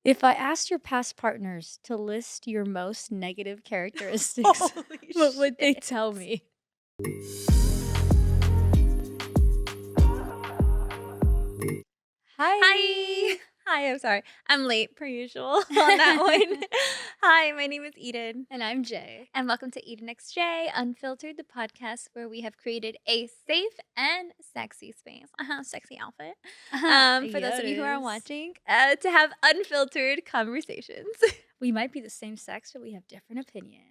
If I asked your past partners to list your most negative characteristics, Holy what would they shit. tell me? Hi. Hi. Hi, I'm sorry. I'm late per usual on that one. Hi, my name is Eden. And I'm Jay. And welcome to Eden XJ Unfiltered, the podcast where we have created a safe and sexy space. Sexy outfit. For those Yeah, of it you who are is. watching, to have unfiltered conversations. We might be the same sex, but we have different opinions.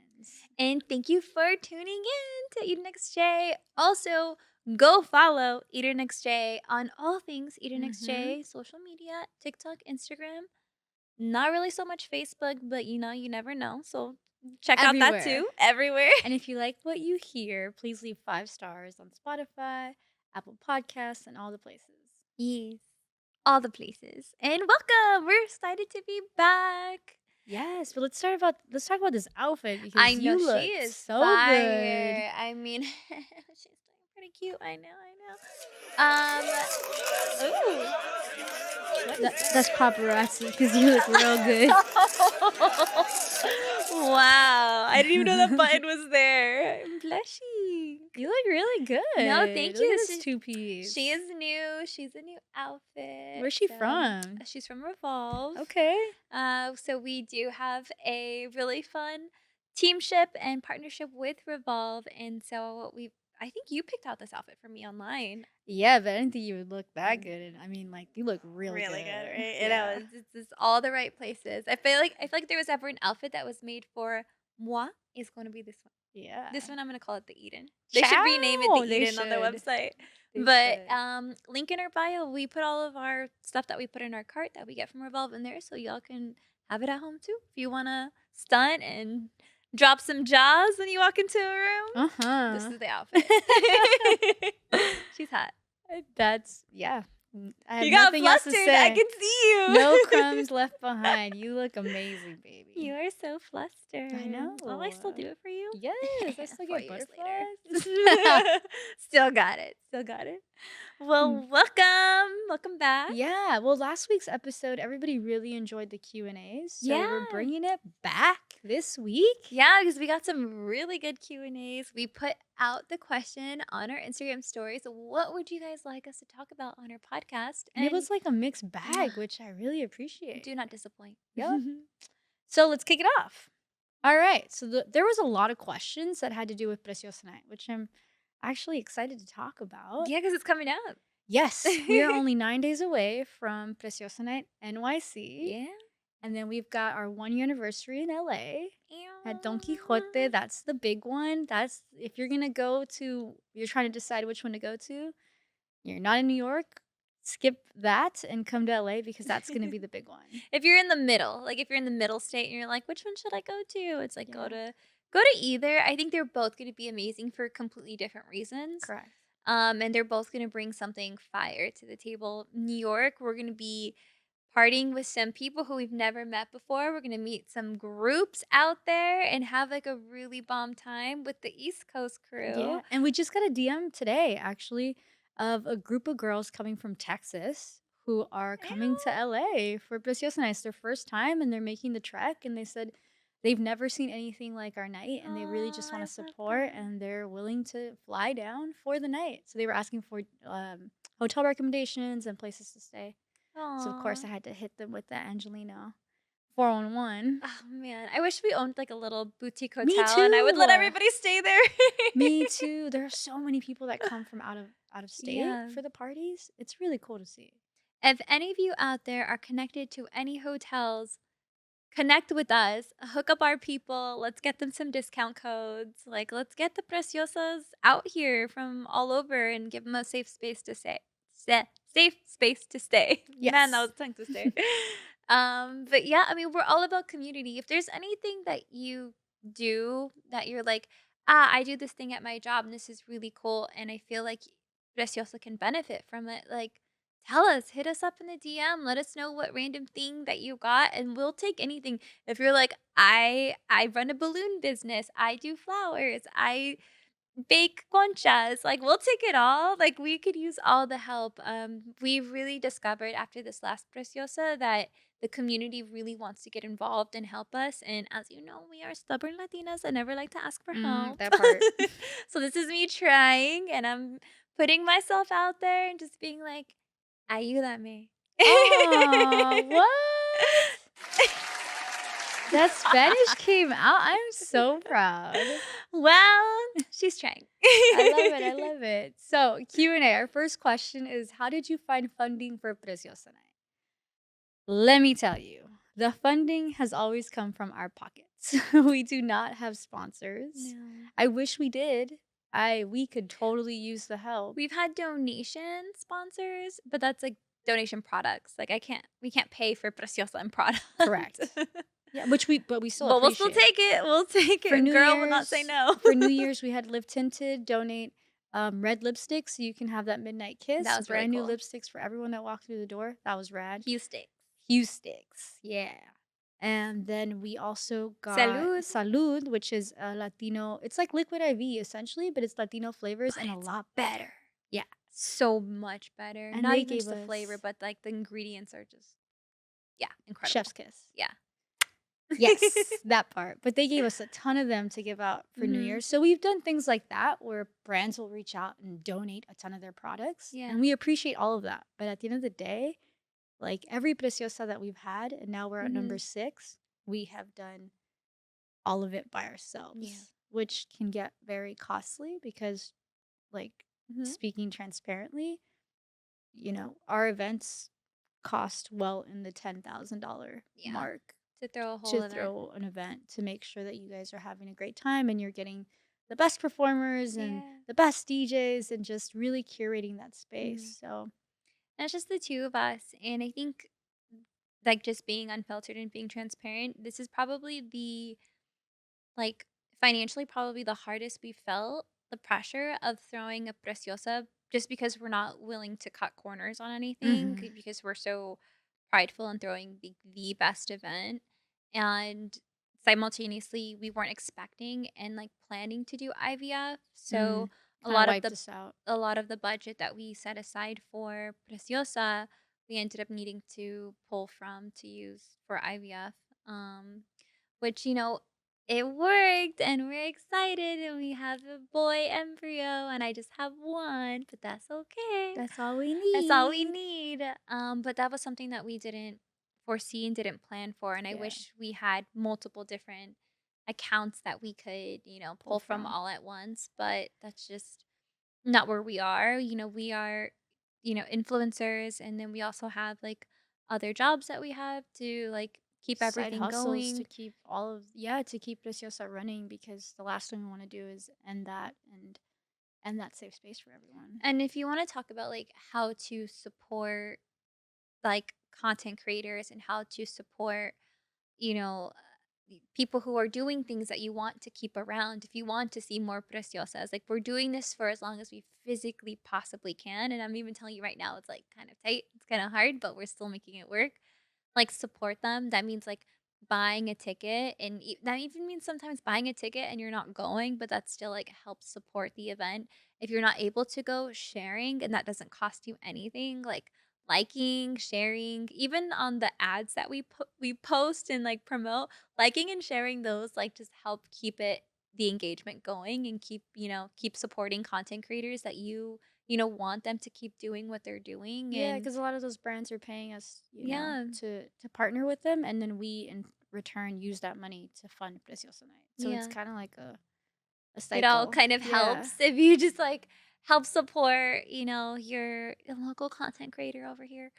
And thank you for tuning in to Eden XJ. Also, go follow Eden XJ on all things Eden XJ, social media, TikTok, Instagram. Not really so much Facebook, but you never know. So check out that Everywhere. too. Everywhere. And if you like what you hear, please leave 5 stars on Spotify, Apple Podcasts, and all the places. Yes. All the places. And welcome. We're excited to be back. Yes, but let's talk about this outfit I because know you she look is so good. fire. I mean, she's doing pretty cute. I know. Ooh. What is That's paparazzi because you look real good. Wow. I didn't even know that button was there. I'm blushing. You look really good. No, thank Look you. at this two-piece. She is new. She's a new outfit. Where's she from? She's from Revolve. Okay. So we do have a really fun teamship and partnership with Revolve, and so I think you picked out this outfit for me online. Yeah, but I didn't think you would look that good. And I mean, like, you look really Really good, right? Yeah. It's all the right places. I feel like if there was ever an outfit that was made for moi, it's going to be this one. Yeah. This one I'm going to call it the Eden. They should rename it the They Eden on their should. website. They But should. link in our bio, we put all of our stuff that we put in our cart that we get from Revolve in there, so y'all can have it at home too. If you want to stunt and drop some jaws when you walk into a room, this is the outfit. She's hot. That's yeah. I have You got nothing else to flustered. say. I can see you. No crumbs left behind. You look amazing, baby. You are so flustered. I know. Oh, I still do it for you? Yes, I still 4 get years butterflies. later. Still got it. Well, welcome back. Yeah, well, last week's episode, everybody really enjoyed the Q&As, so we're Yeah. bringing it back this week. Yeah, because we got some really good Q&As. We put out the question on our Instagram stories. What would you guys like us to talk about on our podcast? And it was like a mixed bag, which I really appreciate. Do not disappoint. Yep. So let's kick it off. All right, so there was a lot of questions that had to do with Preciosa Night, which I'm actually excited to talk about. Yeah, because it's coming up. Yes, we are only 9 days away from Preciosa Night NYC. Yeah. And then we've got our 1-year anniversary in LA at Don Quixote. That's the big one. That's if you're going to go to, you're trying to decide which one to go to. You're not in New York, skip that and come to LA because that's going to be the big one. If you're in the middle, like if you're in the middle state and you're like, which one should I go to? It's like go to either. I think they're both going to be amazing for completely different reasons. Correct. And they're both going to bring something fire to the table. New York, we're going to be partying with some people who we've never met before. We're going to meet some groups out there and have like a really bomb time with the East Coast crew. Yeah, and we just got a DM today actually of a group of girls coming from Texas who are coming to LA for Preciosa Night. It's their first time and they're making the trek, and they said they've never seen anything like our night and they really just want to support, and they're willing to fly down for the night. So they were asking for hotel recommendations and places to stay. So of course I had to hit them with the Angelino 411. Oh man, I wish we owned like a little boutique hotel. Me And I would let too. everybody stay there. Me too. There are so many people that come from out of state Yeah. for the parties. It's really cool to see. If any of you out there are connected to any hotels, connect with us. Hook up our people. Let's get them some discount codes. Like, let's get the Preciosas out here from all over and give them a safe space to stay. Safe space to stay. Yes. Man, that was a tongue twister. But yeah, I mean, we're all about community. If there's anything that you do that you're like, I do this thing at my job and this is really cool, and I feel like Preciosa can benefit from it, like, tell us, hit us up in the DM, let us know what random thing that you got, and we'll take anything. If you're like, I run a balloon business, I do flowers, I bake conchas, like we'll take it all. Like we could use all the help. We really discovered after this last Preciosa that the community really wants to get involved and help us. And as you know, we are stubborn Latinas and never like to ask for help. That part. So this is me trying, and I'm putting myself out there and just being like, ayúdame. Oh, what? That Spanish came out. I'm so proud. Well, she's trying. I love it. I love it. So, Q&A. Our first question is, how did you find funding for Preciosa Night? Let me tell you, the funding has always come from our pockets. We do not have sponsors. No. I wish we did. We could totally use the help. We've had donation sponsors, but that's like donation products. Like we can't pay for Preciosa and product. Correct. Yeah, but we still But we'll still appreciate. take it. We'll take For it. New Girl will not say Year's, no. for New Year's, we had Live Tinted donate red lipstick so you can have that midnight That kiss. was really Brand new cool. lipsticks for everyone that walked through the door. That was rad. Hue sticks. Hue sticks, yeah. And then we also got Salud. Salud, which is a Latino. It's like liquid IV essentially, but it's Latino flavors But and a it's lot better. Yeah, so much better. and Not they even gave just the flavor, us but like the ingredients are just incredible. chef's kiss. Yeah. Yes, that part. But they gave us a ton of them to give out for New Mhm. Year's. So we've done things like that where brands will reach out and donate a ton of their products. Yeah. And we appreciate all of that. But at the end of the day, like every Preciosa that we've had, and now we're at number Mhm. 6, we have done all of it by Yeah. ourselves, which can get very costly because, like, Mhm. speaking transparently, our events cost well in the $10,000 Yeah. mark To throw a whole to event. throw an event to make sure that you guys are having a great time and you're getting the best performers and Yeah. the best DJs and just really curating that Mhm. space. So, And it's just the two of us. And I think like just being unfiltered and being transparent, this is probably like financially probably the hardest we felt the pressure of throwing a preciosa just because we're not willing to cut corners on anything mhm. because we're so prideful in throwing the best event and simultaneously we weren't expecting and like planning to do IVF so a Kind of lot of wiped the us out. budget that we set aside for preciosa we ended up needing to pull from to use for IVF which it worked, and we're excited, and we have a boy embryo, and I just have one, but that's okay. That's all we That's all we need. need. But that was something that we didn't foresee and didn't plan for, and I Yeah, wish we had multiple different accounts that we could, pull pull from from. all at once, but that's just not where we are. We are, influencers, and then we also have like other jobs that we have to like keep Side everything hustles to going. keep to keep Preciosa running because the last thing we want to do is end that and end that safe space for everyone. And if you wanna talk about, like, how to support, like, content creators and how to support, people who are doing things that you want to keep around, if you want to see more preciosas, like, we're doing this for as long as we physically possibly can, and I'm even telling you right now, it's, like, kind of tight, it's kinda hard, but we're still making it work. Like, support them. That means, like, buying a ticket, and that even means sometimes buying a ticket and you're not going, but that still, like, helps support the event. If you're not able to go, sharing, and that doesn't cost you anything, like, liking, sharing, even on the ads that we post and, like, promote, liking and sharing those, like, just help keep the engagement going and keep supporting content creators that want them to keep doing what they're doing, Yeah, and because a lot of those brands are paying us, yeah. to partner with them, and then we in return use that money to fund Preciosa Night. So it's Yeah. kind of like a It all cycle. kind of Yeah. helps if you just, like, help support, your local content creator over here.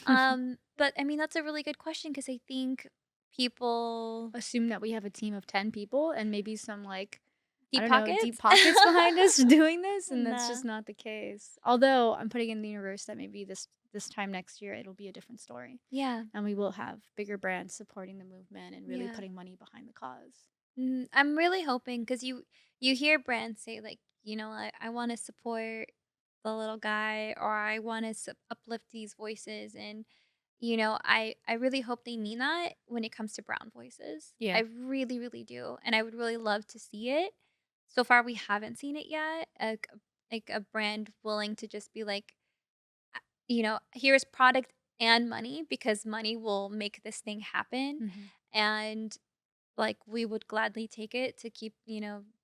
But, I mean, that's a really good question because I think people Assume that we have a team of 10 people and maybe some I deep don't know, deep pockets? pockets behind us doing this, and that's Nah. just not the case. Although I'm putting in the universe that maybe this time next year it'll be a different story, Yeah. and we will have bigger brands supporting the movement and really Yeah. putting money behind the cause. I'm really hoping because you hear brands say, like, "I wanna support the little guy," or, "I wanna uplift these voices," and I really hope they mean that when it comes to brown voices. I Yeah. really, really do, and I would really love to see it. So far, we haven't seen it yet. Like a brand willing to just be like, here's product and money because money will make this thing happen. Mhm. And like, we would gladly take it to keep,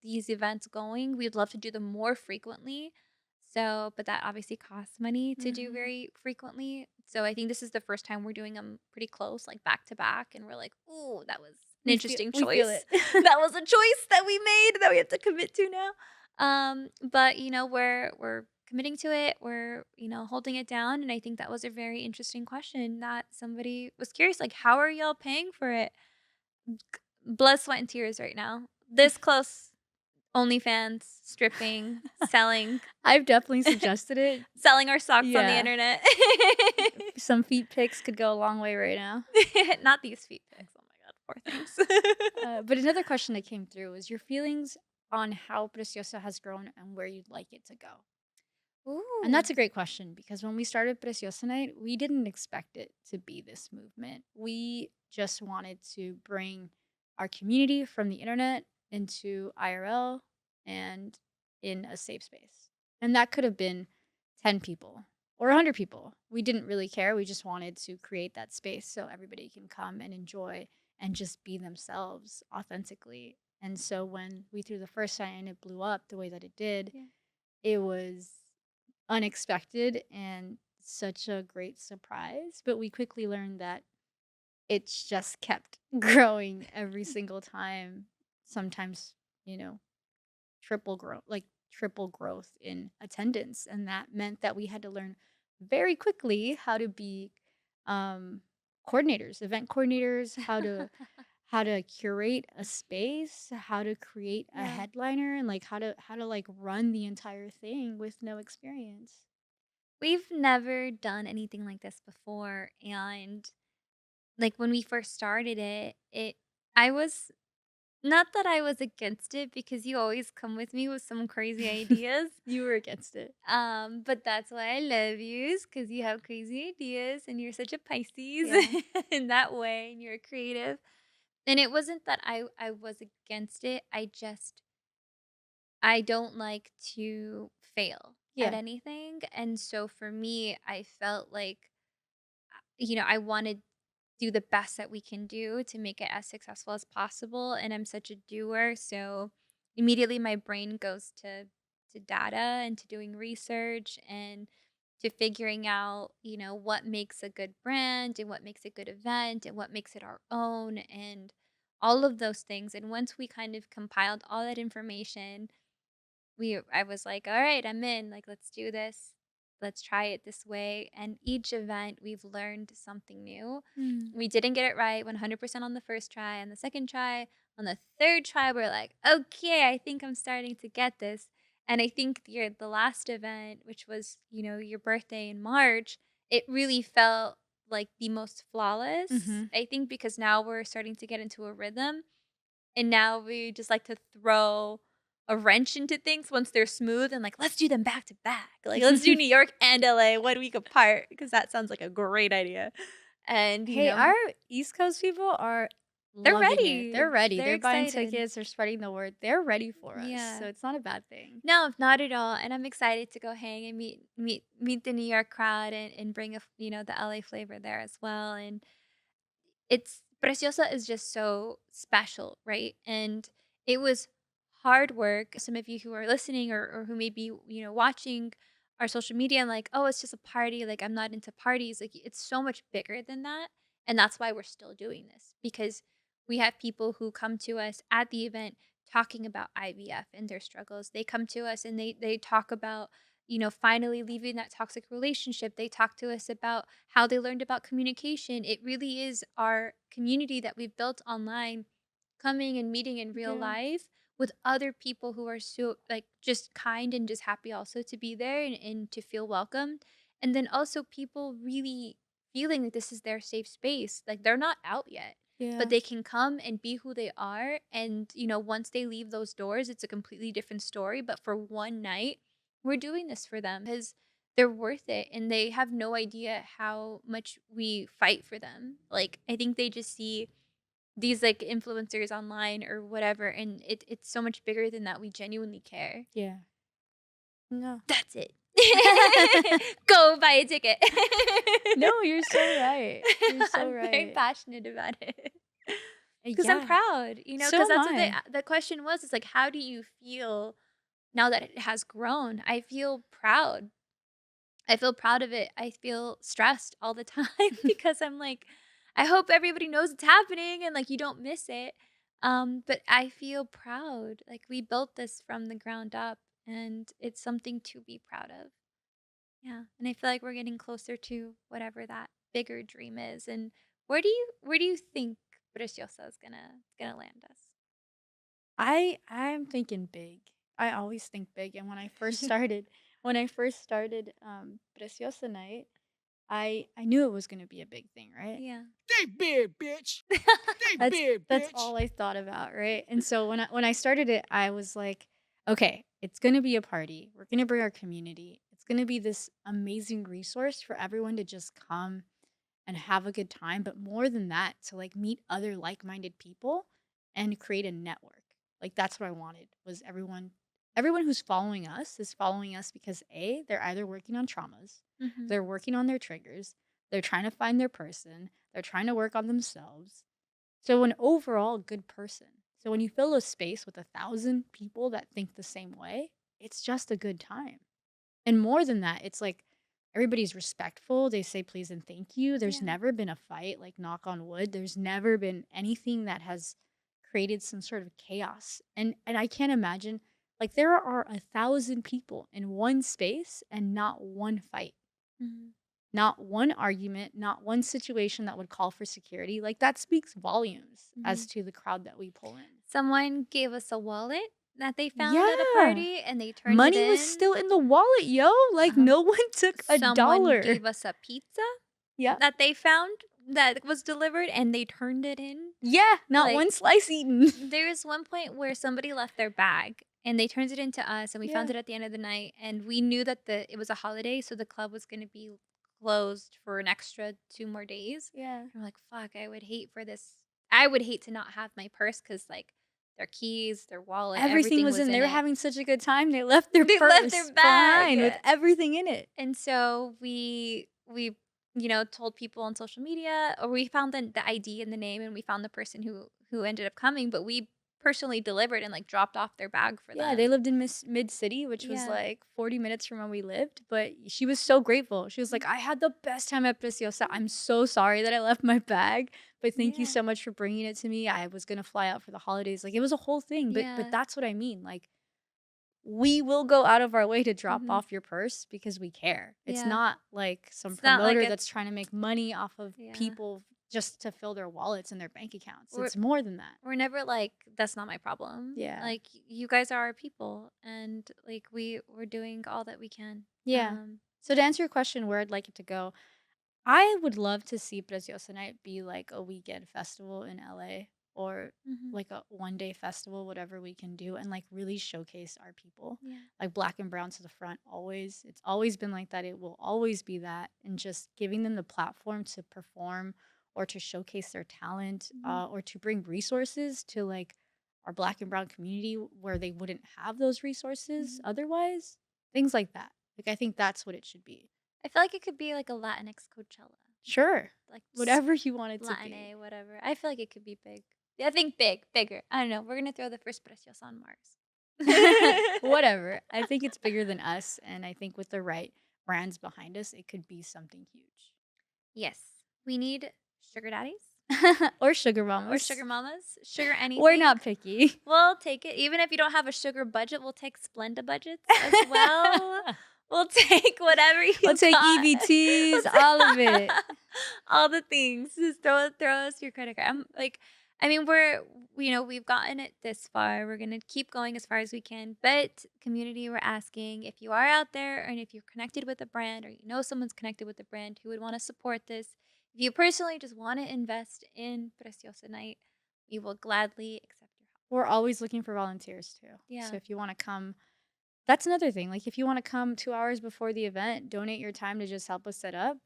these events going. We'd love to do them more frequently. So, but that obviously costs money to do Mhm. very frequently. So I think this is the first time we're doing them pretty close, like back to back. And we're like, "Ooh, that was an interesting We feel choice. it. That was a choice that we made that we have to commit to now." But we're committing to it. We're, holding it down. And I think that was a very interesting question that somebody was curious, like, how are y'all paying for it? Blood, sweat, and tears right now. This close, OnlyFans, stripping, selling I've definitely suggested it. selling our socks on the Yeah. internet. Some feet pics could go a long way right now. Not these feet pics, oh my god, poor things. But another question that came through was your feelings on how Preciosa has grown and where you'd like it to go. And Ooh, that's a great question because when we started Preciosa Night, we didn't expect it to be this movement. We just wanted to bring our community from the internet into IRL and in a safe space. And that could have been 10 people or 100 people. We didn't really care. We just wanted to create that space so everybody can come and enjoy and just be themselves authentically. And so when we threw the first sign and it blew up the way that it did, yeah. it was unexpected and such a great surprise, but we quickly learned that it's just kept growing every single time. Sometimes, you know, triple growth in attendance, and that meant that we had to learn very quickly how to be um coordinators, event coordinators, how to curate a space, how to create a Yeah. headliner and like how to like run the entire thing with no experience. We've never done anything like this before, and, like, when we first started it I was not that I was against it because you always come with me with some crazy ideas. You were against it. But that's why I love you is because you have crazy ideas and you're such a Pisces Yeah. in that way and you're creative. And it wasn't that I was against it. I don't like to fail at Yeah. anything. And so for me, I felt like I wanted do the best that we can do to make it as successful as possible, and I'm such a doer, so immediately my brain goes to data and to doing research and to figuring out, what makes a good brand and what makes a good event and what makes it our own and all of those things. And once we kind of compiled all that information, I was like, "All right, I'm in. Like, let's do this. Let's try it this way." And each event, we've learned something new. Mm. We didn't get it right 100% on the first try. On the second try, on the third try, we're like, "Okay, I think I'm starting to get this." And I think the last event, which was, your birthday in March, it really felt like the most flawless. Mhm. I think because now we're starting to get into a rhythm and now we just like to throw a wrench into things once they're smooth and like, let's do them back to back. Like, let's do New York and LA 1 week apart because that sounds like a great idea. And, Hey, our East Coast people are they're loving it. ready. They're ready. They're They're buying excited. tickets, they're spreading the word. They're ready for us. So Yeah. it's not a bad thing. No, not at all. And I'm excited to go hang and meet the New York crowd and bring the LA flavor there as well. And it's Preciosa is just so special, right? And it was hard work. Some of you who are listening or who may be, watching our social media and like, oh, it's just a party. Like, I'm not into parties. Like, it's so much bigger than that. And that's why we're still doing this because we have people who come to us at the event talking about IVF and their struggles. They come to us and they talk about finally leaving that toxic relationship. They talk to us about how they learned about communication. It really is our community that we've built online coming and meeting in real Yeah. life with other people who are so like just kind and just happy also to be there and to feel welcomed. And then also people really feeling that this is their safe space. Like they're not out yet, but Yeah. they can come and be who they are. And, once they leave those doors, it's a completely different story. But for one night, we're doing this for them because they're worth it and they have no idea how much we fight for them. Like, I think they just see these like influencers online or whatever, and it's so much bigger than that. We genuinely care. Yeah. No. That's it. Go buy a ticket. No, you're so right. You're so I'm very right. passionate about it. 'Cause I'm Yeah, proud, so 'cause am that's what I. the question was, it's like, "How do you feel now that it has grown?" I feel proud. I feel proud of it. I feel stressed all the time because I'm like, I hope everybody knows it's happening and, like, you don't miss it. But I feel proud. Like, we built this from the ground up, and it's something to be proud of. Yeah, and I feel like we're getting closer to whatever that bigger dream is. And where do you think Preciosa is gonna land us? I'm thinking big. I always think big, and when I first started Preciosa Night, I knew it was gonna be a big thing, right? Yeah. Think big, bitch. Think That's big, that's bitch. all I thought about, right? And so when I started it, I was like, "Okay, it's gonna be a party. We're gonna bring our community. It's gonna be this amazing resource for everyone to just come and have a good time, but more than that, to, like, meet other like-minded people and create a network." Like, that's what I wanted, was everyone who's following us is following us because, A, they're either working on traumas, Mhm. they're working on their triggers, they're trying to find their person, they're trying to work on themselves. So an overall good person. So when you fill a space with 1,000 people that think the same way, it's just a good time. And more than that, it's like everybody's respectful. They say please and thank you. There's Yeah. never been a fight, like knock on wood. There's never been anything that has created some sort of chaos. And I can't imagine, like, there are 1,000 people in one space and not one fight. Mhm. Not one argument, not one situation that would call for security. Like, that speaks volumes as Mhm. to the crowd that we pull in. Someone gave us a wallet that they found at a Yeah. party, and they turned it Money was in. still in the wallet, yo. Like, Um, no one took a someone dollar. gave us a pizza Yeah. that they found that was delivered, and they turned it in. Yeah, not Like, one slice eaten. there was one point where somebody left their bag, and they turned it into us, and we found Yeah. it at the end of the night, and we knew that it was a holiday, so the club was gonna be closed for an extra 2 more days. Yeah. And we're like, "Fuck, I would hate to not have my purse because like, their keys, their wallet, Everything everything was was in. They in were it." having such a good time, they left their They left their purse behind with bag. everything in it. And so we told people on social media, or we found the ID and the name, and we found the person who ended up coming, but we personally delivered and, like, dropped off their bag for Yeah, they them. lived in mid-city, which was, Yeah. like, 40 minutes from where we lived, but she was so grateful. She was like, "I had the best time at Preciosa. I'm so sorry that I left my bag, but thank you Yeah. so much for bringing it to me. I was gonna fly out for the holidays." Like, it was a whole thing, but Yeah. that's what I mean, like, we will go out of our way to drop Mhm. off your purse because we care. It's Yeah. not like some It's not like promoter a that's trying to make money off of yeah. people just to fill their wallets and their bank accounts. We're It's more than that. we're never like, "That's not my problem." Yeah. Like, you guys are our people, and, like, we're doing all that we can. Yeah. So to answer your question where I'd like it to go, I would love to see Preciosa Night be like a weekend festival in LA, or Mhm. like a one-day festival, whatever we can do, and like really showcase our people. Yeah. Like black and brown to the front always. It's always been like that. It will always be that. And just giving them the platform to perform or to showcase their talent, Mhm. or to bring resources to like our black and brown community where they wouldn't have those resources Mhm. otherwise. Things like that. Like, I think that's what it should be. I feel like it could be like a Latinx Coachella, Sure. like Whatever you want it to Latin be. A, whatever. I feel like it could be big. Yeah, I think big, bigger. I don't know. We're gonna throw the first Preciosa on Mars. Whatever. I think it's bigger than us, and I think with the right brands behind us, it could be something huge. Yes, we need sugar daddies Or sugar or mamas. sugar mamas, sugar We're anything. not picky. We'll take it. Even if you don't have a sugar budget, we'll take Splenda budgets as well. We'll take whatever We'll you take got. We'll EBTs, all of it. ta all the things. Just throw us your credit card. I mean, we've gotten it this far. We're gonna keep going as far as we can. But community, we're asking if you are out there and if you're connected with a brand or you know someone's connected with a brand who would want to support this. If you personally just want to invest in Preciosa Night, we will gladly accept your help. We're always looking for volunteers too. So Yeah. if you want to come, that's another thing. Like, if you want to come 2 hours before the event, donate your time to just help us set up.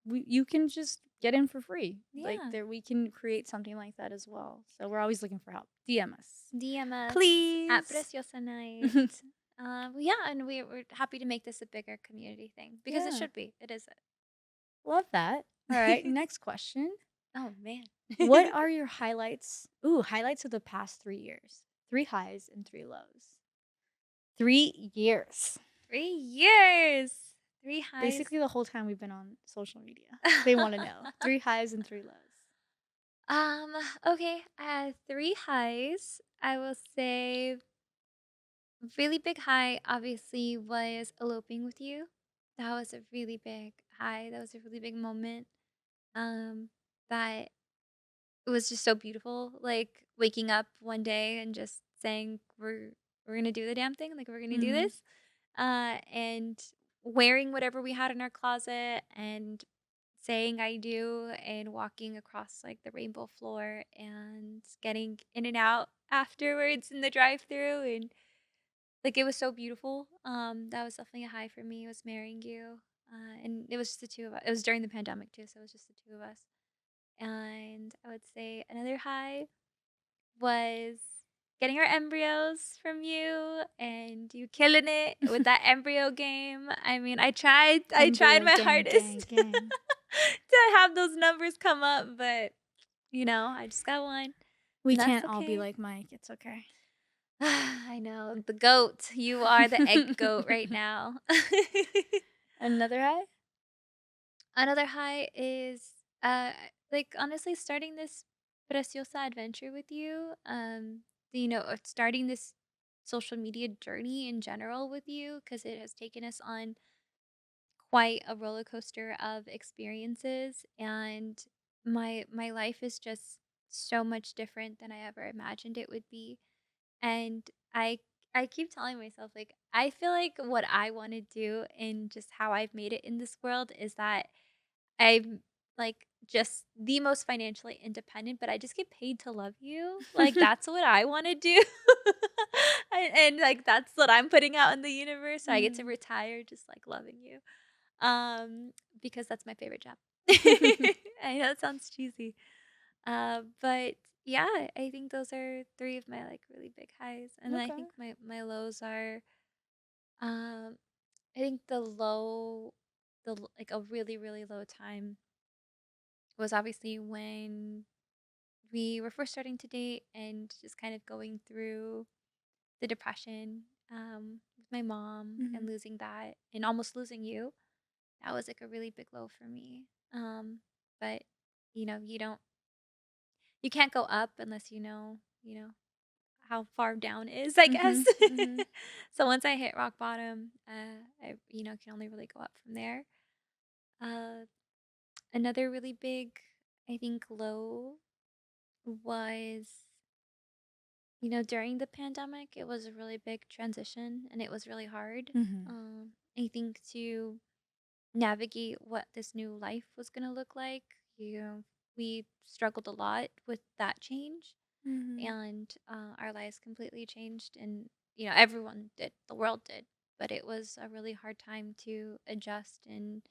You can just get in for free. Like, Yeah. there, we can create something like that as well. So we're always looking for help. DM us, DM us at please. Preciosa Night. Yeah, and we're happy to make this a bigger community thing because it Yeah. should be. It is Love that. All right, it. next question. Oh man. What are your highlights? Ooh, highlights of the past 3 years. 3 highs and 3 lows. 3 years. 3 years. 3 highs. Basically the whole time we've been on social media. They wanna know. 3 highs and 3 lows. um, okay. 3 highs. I will say really big high obviously was eloping with you. That was a really big high. That was a really big moment. That it was just so beautiful, like, waking up one day and just saying, "We're gonna do the damn thing, like, we're gonna do Mhm. this," and wearing whatever we had in our closet and saying "I do" and walking across, like, the rainbow floor and getting in and out afterwards in the drive-through, and, like, it was so beautiful. That was definitely a high for me, was marrying you, and it was just the 2 of us. It was during the pandemic too, so it was just the 2 of us. And I would say another high was getting our embryos from you and you killing it with that embryo game. I mean, I tried Embryo my gang, gang, hardest gang. to have those numbers come up, but I just got one We and that's can't all be okay. like Mike, it's okay. I know, the goat. You are the egg goat right now. Another high? Another high is like honestly starting this Preciosa adventure with you. Or starting this social media journey in general with you because it has taken us on quite a roller coaster of experiences and my life is just so much different than I ever imagined it would be. And I keep telling myself like I feel like what I want to do and just how I've made it in this world is that I'm, like, just the most financially independent, but I just get paid to love you. Like, that's what I wanna do. Like, that's what I'm putting out in the universe, so I get to Mm. retire just, like, loving you. Because that's my favorite job. I know it sounds cheesy, but yeah, I think those are 3 of my, like, really big highs, and then I Okay. think my lows are, um, I think like, a really, really low time was obviously when we were first starting to date and just kind of going through the depression with my mom and Mhm. losing that and almost losing you. That was like a really big low for me. But you can't go up unless you know how far down is, I guess. Mhm. Mhm. So once I hit rock bottom, I can only really go up from there. Uh, Another really big, I think, low was during the pandemic, it was a really big transition and it was really hard. Mhm. I think to navigate what this new life was going to look like, we struggled a lot with that change Mhm. and our lives completely changed. And, everyone did, the world did. But it was a really hard time to adjust and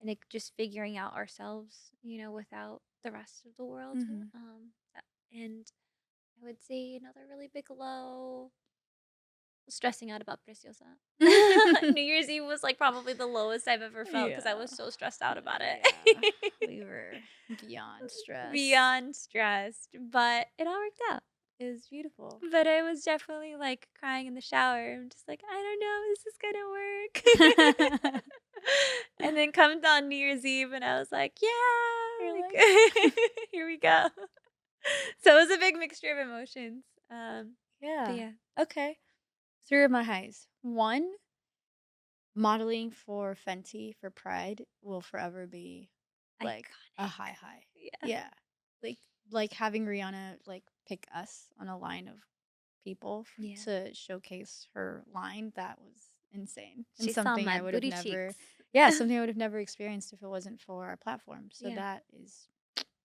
like just figuring out ourselves, without the rest of the world. Mhm. And I would say another really big low, stressing out about Preciosa. New Year's Eve was like probably the lowest I've ever felt because I Yeah. was so stressed out about Yeah. it. We were beyond stressed. Beyond stressed, but it all worked out. It was beautiful. But I was definitely like crying in the shower. I'm just like, I don't know, if this is gonna work. And then comes on New Year's Eve, and I was like, yeah, You're like like, here we go. So it was a big mixture of emotions. But yeah. yeah, Okay. 3 of my highs. 1, modeling for Fenty for Pride will forever be, like, a iconic. high, high. Yeah. Yeah. Like like, having Rihanna, like, pick us on a line of people Yeah. to showcase her line, that was insane, and She saw something my I would have booty never cheeks. yeah, something I would have never experienced if it wasn't for our platform, so Yeah. that is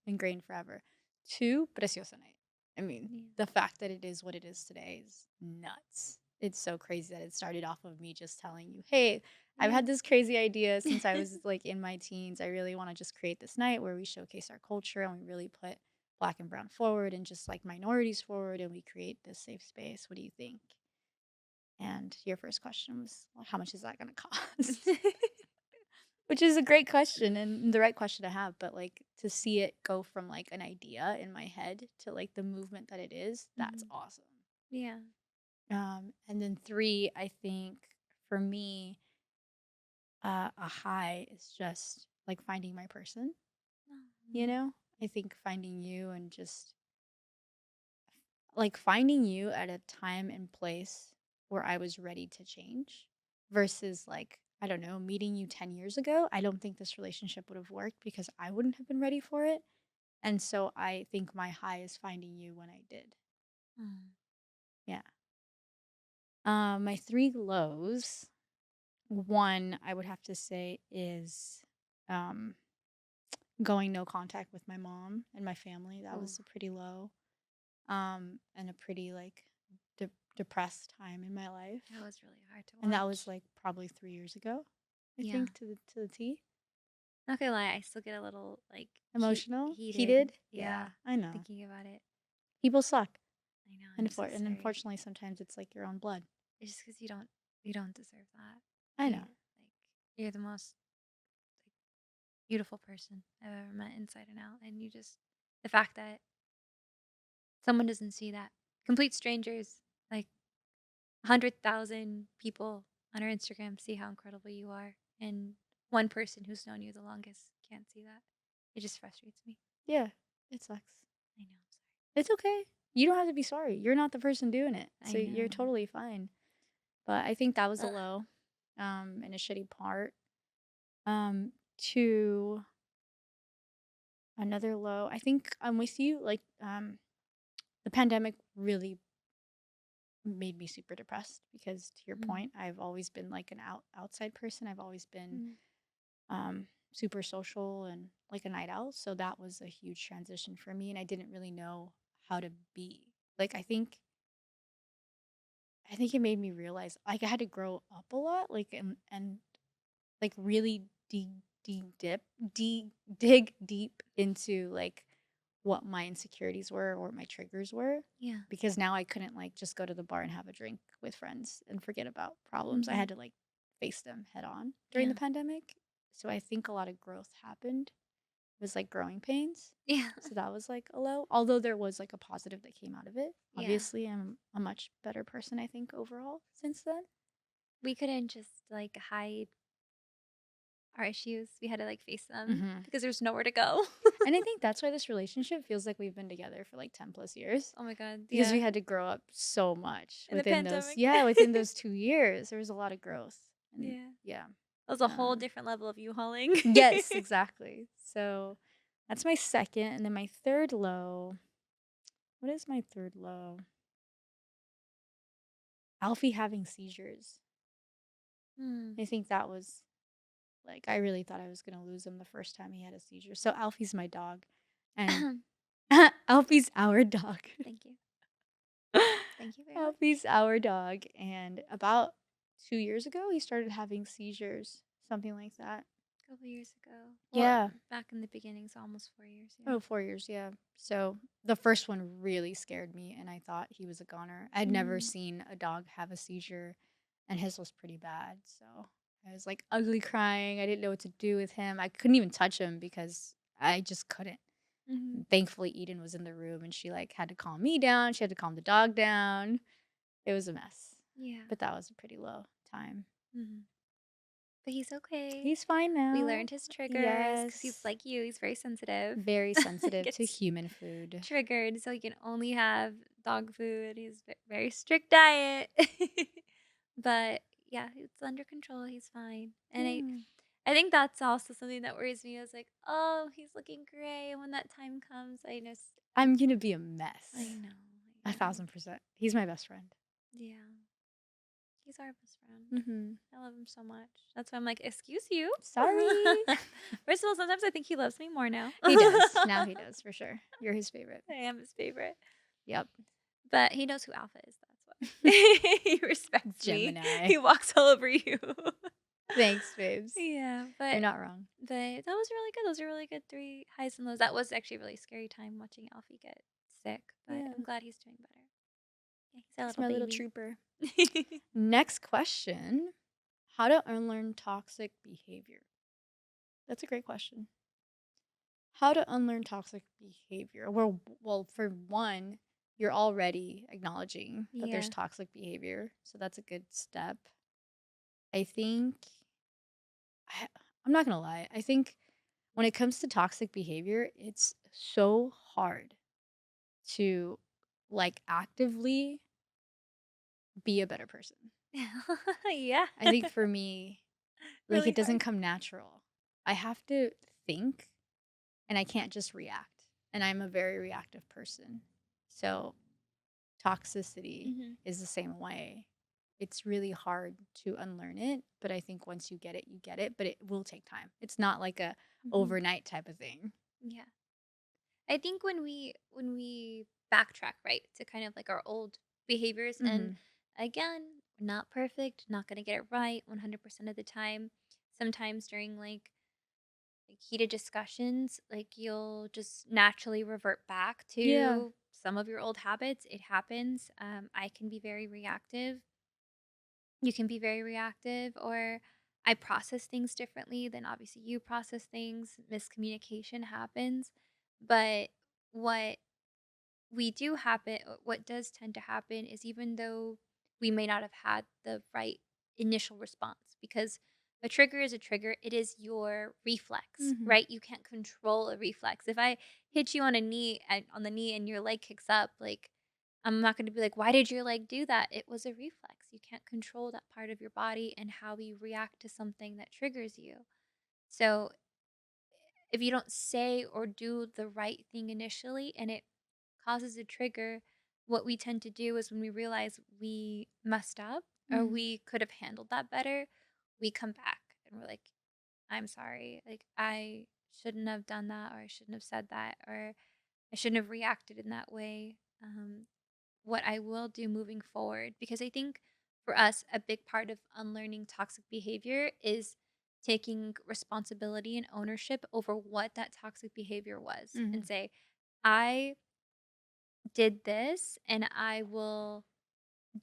ingrained forever. 2, Preciosa Night. I mean, Yeah. the fact that it is what it is today is nuts. It's so crazy that it started off of me just telling you, "Hey, I've Yeah. had this crazy idea since I was, like, in my teens. I really wanna just create this night where we showcase our culture and we really put Black and brown forward and just, like, minorities forward, and we create this safe space. What do you think?" And your first question was, well, how much is that gonna cost? Which is a great question and the right question to have, but, like, to see it go from, like, an idea in my head to, like, the movement that it is, that's Mhm. awesome. Yeah. And then 3, I think for me, a high is just, like, finding my person, you Aw. know? I think finding you and just like, finding you at a time and place where I was ready to change versus, like, I don't know, meeting you 10 years ago, I don't think this relationship would have worked because I wouldn't have been ready for it. And so I think my high is finding you when I did. Mm. Yeah. My 3 lows, one I would have to say is um going no contact with my mom and my family. That Ooh, was a pretty low. And a pretty like depressed time in my life. that was really hard to And that was, watch. like, probably 3 years ago, I Yeah. think, to the T. Not gonna lie, I still get a little like Emotional? heated. Heated? Yeah, Yeah, I know. thinking about it. People suck, I know, and I'm so sorry. unfortunately, sometimes it's like your own blood. It's just because you don't deserve that. I You know. like you're the most like beautiful person I've ever met inside and out, and you just the fact that someone doesn't see that complete strangers like 100,000 people on our Instagram see how incredible you are, and one person who's known you the longest can't see that. It just frustrates me. Yeah, it sucks. I know. I'm It's okay. You don't have to be sorry. You're not the person doing it, sorry. so I you're know. totally fine. But I think that was a low, and a shitty part. 2, another low, I think I'm with you, like, the pandemic really made me super depressed because to your Mm, point, I've always been like an outside person. I've always been mm, super social and like a night owl. So that was a huge transition for me and I didn't really know how to be. Like I think it made me realize like I had to grow up a lot like and like really dig deep into like what my insecurities were or what my triggers were yeah. because now I couldn't like just go to the bar and have a drink with friends and forget about problems. I Hmm. had to like face them head on during the Yeah. pandemic. So I think a lot of growth happened. It was like growing pains. Yeah. So that was like a low, although there was like a positive that came out of it. Yeah. Obviously, I'm a much better person, I think, overall since then. We couldn't just like hide our issues. We had to like face them Hmm. because there's nowhere to go. And I think that's why this relationship feels like we've been together for like 10 plus years Oh my God. because we Yeah. had to grow up so much In the pandemic. within those 2 years. There was a lot of growth. And Yeah. yeah. That was a whole Um, different level of you hauling. yes, exactly. So that's my second. And then my third low. What is my third low? Alfie having seizures. Hmm. I think that was like, I really thought I was going to lose him the first time he had a seizure. So Alfie's my dog. And Alfie's our dog. Thank you. Thank you very much. Alfie's our dog. And about 2 years ago, he started having seizures, something like that. A couple years ago. Well, Yeah. back in the beginning, so almost 4 years. Yeah. Oh, 4 years. Yeah. So the first one really scared me, and I thought he was a goner. I'd never Mm. seen a dog have a seizure, and his was pretty bad. So I was like ugly crying. I didn't know what to do with him. I couldn't even touch him because I just couldn't. Hmm. Thankfully, Eden was in the room, and she like had to calm me down. She had to calm the dog down. It was a mess, Yeah. but that was a pretty low time. Hmm. But he's okay. He's fine We now. learned his triggers because he's Yes. like you. He's very sensitive. Very sensitive to Gets human food. triggered, so he can only have dog food. He's very strict diet. But yeah, it's under control. He's fine. And Yeah. I think that's also something that worries me. I was like, oh, he's looking gray. And when that time comes, I know. I'm gonna be a I mess. know. I A know. 1000%. He's my best friend. Yeah. He's our best friend. Mhm. I love him so much. That's why I'm like, excuse you. Sorry. First of all, sometimes I think he loves me more now. He does. Now he does for sure. You're his favorite. I am his favorite. Yep. But he knows who Alpha is. That's why. He respects me. Gemini. He walks all over you. Thanks, babes. Yeah, You're not wrong. but that was really good. Those are really good three highs and lows. That was actually a really scary time watching Alfie get sick, but Yeah. I'm glad he's doing better. Yeah, he's a He's little my little baby. trooper. Next question. How to unlearn toxic behavior? That's a great question. How to unlearn toxic behavior? Well, for one, you're already acknowledging that there's Yeah. toxic behavior, so that's a good step. I think I, I'm not gonna lie. I think when it comes to toxic behavior, it's so hard to like actively be a better person. Yeah. I think for me, like Really it hard. doesn't come natural. I have to think and I can't just react. And I'm a very reactive person. So toxicity Mhm. is the same way. It's really hard to unlearn it, but I think once you get it, you get it, but it will take time. It's not like a Mhm. overnight type of thing. Yeah. I think when we backtrack, right, to kind of like our old behaviors, and Mhm. again, we're not perfect, not gonna get it right 100% of the time. Sometimes during like heated discussions, like you'll just naturally revert back Yeah. to some of your old habits. It happens. I can be very reactive. You can be very reactive, or I process things differently than obviously you process things. Miscommunication happens. But what what does tend to happen is, even though we may not have had the right initial response, because a trigger is a trigger, it is your reflex, Mhm. right? You can't control a reflex. If I hit you on a knee on the knee and your leg kicks up, like, I'm not going to be like, why did your leg do that? It was a reflex. You can't control that part of your body and how you react to something that triggers you. So if you don't say or do the right thing initially and it causes a trigger, what we tend to do is, when we realize we messed up or Mhm. we could have handled that better, we come back and we're like, I'm sorry. Like, I shouldn't have done that, or I shouldn't have said that, or I shouldn't have reacted in that way. What I will do moving forward, because I think for us, a big part of unlearning toxic behavior is taking responsibility and ownership over what that toxic behavior was, and Mhm. say, I did this and I will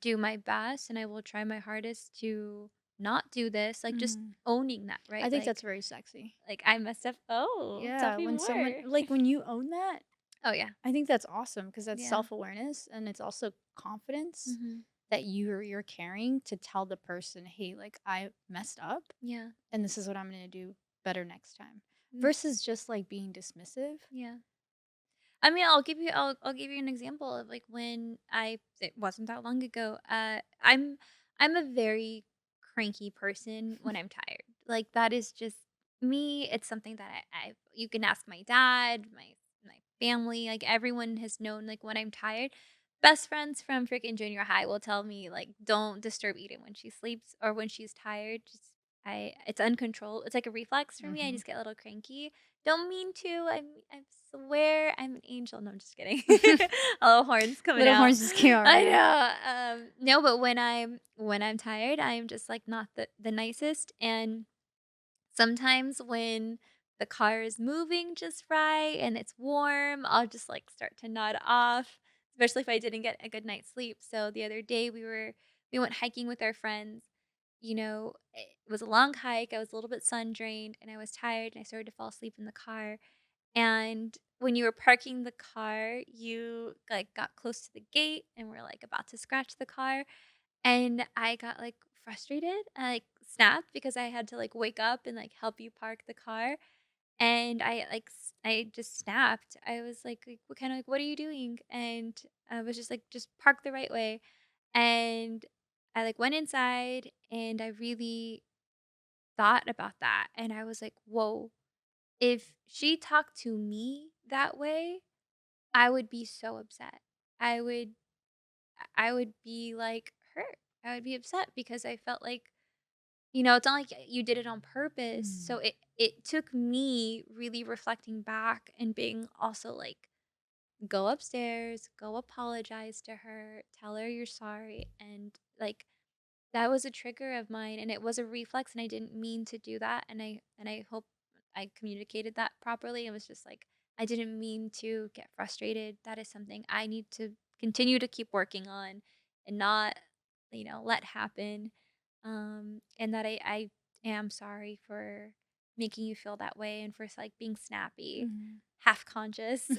do my best and I will try my hardest to not do this. Like, just Mhm. owning that, I right? think that's very sexy. Like I messed up. Oh, tell Yeah, me when someone more. like when you own that, Oh yeah. I think that's awesome because that's Yeah. self-awareness and it's also confidence Mhm. that you're carrying to tell the person, "Hey, like I messed up Yeah. and this is what I'm going to do better next time." Mm, Versus just like being dismissive. yeah. I mean, I'll give you an example of like when it wasn't that long ago. I'm a very cranky person when I'm tired. Like, that is just me. It's something that I you can ask my dad, my family, like everyone has known, like, when I'm tired. Best friends from freaking junior high will tell me, like, don't disturb Eden when she sleeps or when she's tired. Just I it's uncontrolled. It's like a reflex for me. I Mhm. just get a little cranky. Don't mean to. I swear I'm an angel. No, I'm just kidding. All horns coming Little out. horns just came out right I now. know. No, but when I'm tired, I'm just like not the nicest. And sometimes when the car is moving just right and it's warm, I'll just like start to nod off, especially if I didn't get a good night's sleep. So the other day we went hiking with our friends. It was a long hike. I was a little bit sun drained and I was tired and I started to fall asleep in the car. And when you were parking the car, you like got close to the gate and were like about to scratch the car. And I got like frustrated. I like snapped because I had to like wake up and like help you park the car. And I just snapped. I was like, what kind of like, what are you doing? And I was just like, just park the right way. And I like went inside and I really thought about that. And I was like, whoa, if she talked to me that way, I would be so upset. I would I would be, like, hurt. I would be upset because I felt like, it's not like you did it on purpose. So Mm. it took me really reflecting back and being also like, go upstairs, go apologize to her, tell her you're sorry, and, like, that was a trigger of mine, and it was a reflex, and I didn't mean to do that, and I hope I communicated that properly. It was just like, I didn't mean to get frustrated. That is something I need to continue to keep working on, and not, let happen. And that I am sorry for making you feel that way and for like being snappy, Mhm. half conscious.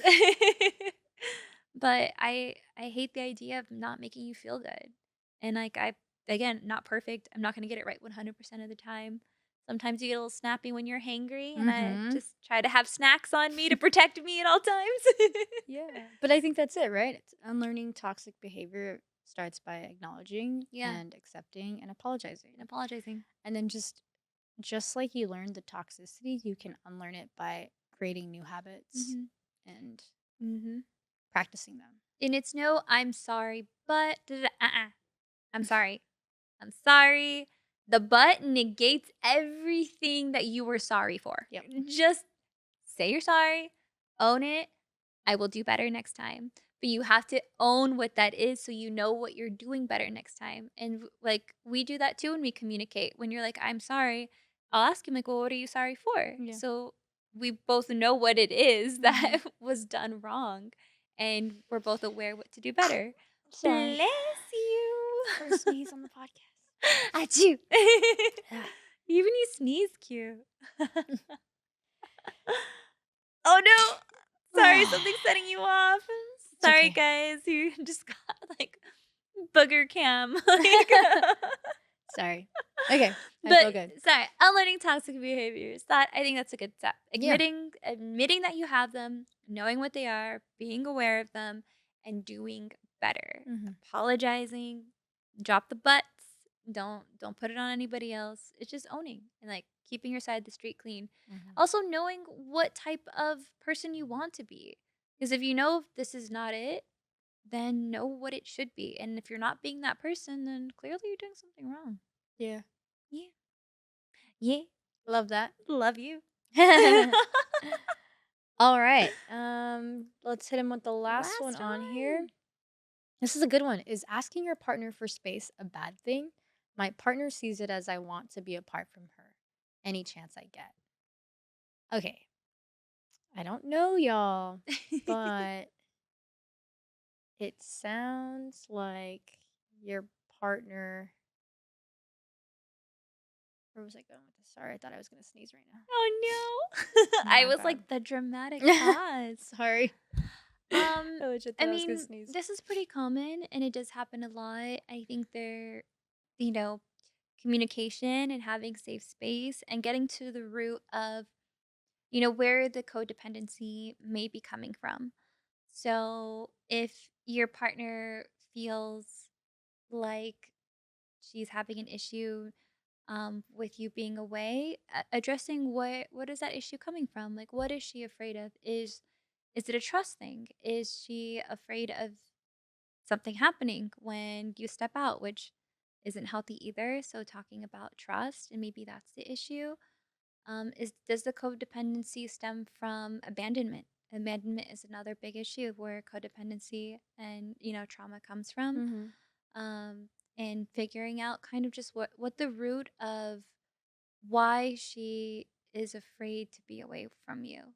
But I hate the idea of not making you feel good. And like I again, not perfect. I'm not going to get it right 100% of the time. Sometimes you get a little snappy when you're hangry, and I Mhm. just try to have snacks on me to protect me at all times. Yeah, but I think that's it, right? It's unlearning toxic behavior starts by acknowledging Yeah, and accepting and and apologizing. apologizing. And then just like you learned the toxicity, you can unlearn it by creating new habits Mhm. and Mhm. practicing them. And it's no, I'm sorry, but I'm sorry. I'm sorry. The but negates everything that you were sorry for. Yep. Just say you're sorry, own it. I will do better next time. But you have to own what that is so you know what you're doing better next time. And like we do that too when we communicate. When you're like, I'm sorry, I'll ask him, like, well, what are you sorry for? Yeah. So we both know what it is Mhm. that was done wrong. And we're both aware what to do better. Sorry. Bless you. First sneeze on the podcast. Achoo. Ah. Even you sneeze cute. Oh, no. Sorry, something's setting you off. It's Sorry, okay. guys. You just got, like, booger cam. Sorry. Okay, I But, feel good. sorry, unlearning toxic behaviors. That I think that's a good step. Yeah. Admitting that you have them, knowing what they are, being aware of them, and doing better. Mhm. Apologizing, drop the butts. Don't put it on anybody else. It's just owning and like keeping your side of the street clean. Mhm. Also knowing what type of person you want to be. Because if you know this is not it, then know what it should be. And if you're not being that person, then clearly you're doing something wrong. Yeah. Yeah. Yeah. Love that. Love you. All right. Let's hit him with the last one Last on here. one. This is a good one. Is asking your partner for space a bad thing? My partner sees it as I want to be apart from her any chance I get. Okay. I don't know y'all, but it sounds like your partner. Where was I going with this? Sorry, I thought I was going to sneeze right now. Oh no. I My was bad. like the dramatic pause. Sorry. Um, I legit I thought I was going to mean, sneeze. this is pretty common and it does happen a lot. I think you know, communication and having safe space and getting to the root of, where the codependency may be coming from. So if your partner feels like she's having an issue with you being away, addressing what is that issue coming from? Like, what is she afraid of? Is it a trust thing? Is she afraid of something happening when you step out, which isn't healthy either? So talking about trust and maybe that's the issue. Is Does the codependency stem from abandonment? Abandonment is another big issue where codependency and trauma comes from. Mhm. Um, and figuring out kind of just what the root of why she is afraid to be away from you,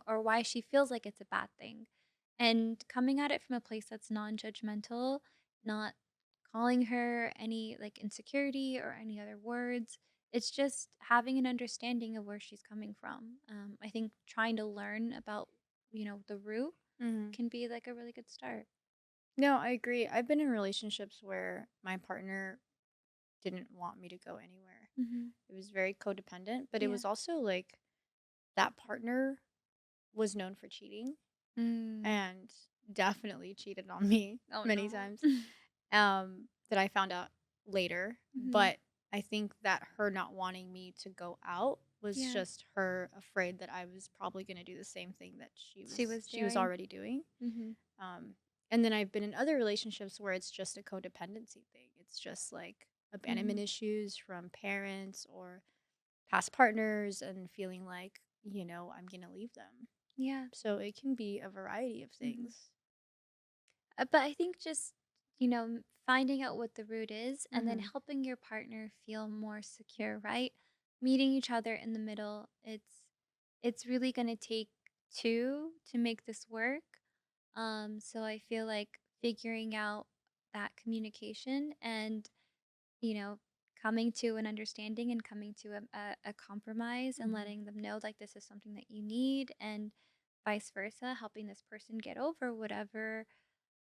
or why she feels like it's a bad thing, and coming at it from a place that's non-judgmental, not calling her any like insecurity or any other words. It's just having an understanding of where she's coming from. I think trying to learn about the root Mhm. can be like a really good start. No, I agree. I've been in relationships where my partner didn't want me to go anywhere. Hmm. It was very codependent, but it Yeah. was also like that partner was known for cheating Mm. and definitely cheated on me Oh many no. times. That I found out later, Hmm. but I think that her not wanting me to go out was Yeah. just her afraid that I was probably going to do the same thing that She was she was doing. already doing. Hmm. Um, and then I've been in other relationships where it's just a codependency thing. It's just like abandonment Hmm. issues from parents or past partners and feeling like, I'm going to leave them. Yeah. So it can be a variety of Hmm. things. But I think just, finding out what the root is and then Mhm. helping your partner feel more secure, right? Meeting each other in the middle. It's really going to take two to make this work. So I feel like figuring out that communication and, you know, coming to an understanding and coming to a compromise and Mhm. letting them know like this is something that you need and vice versa, helping this person get over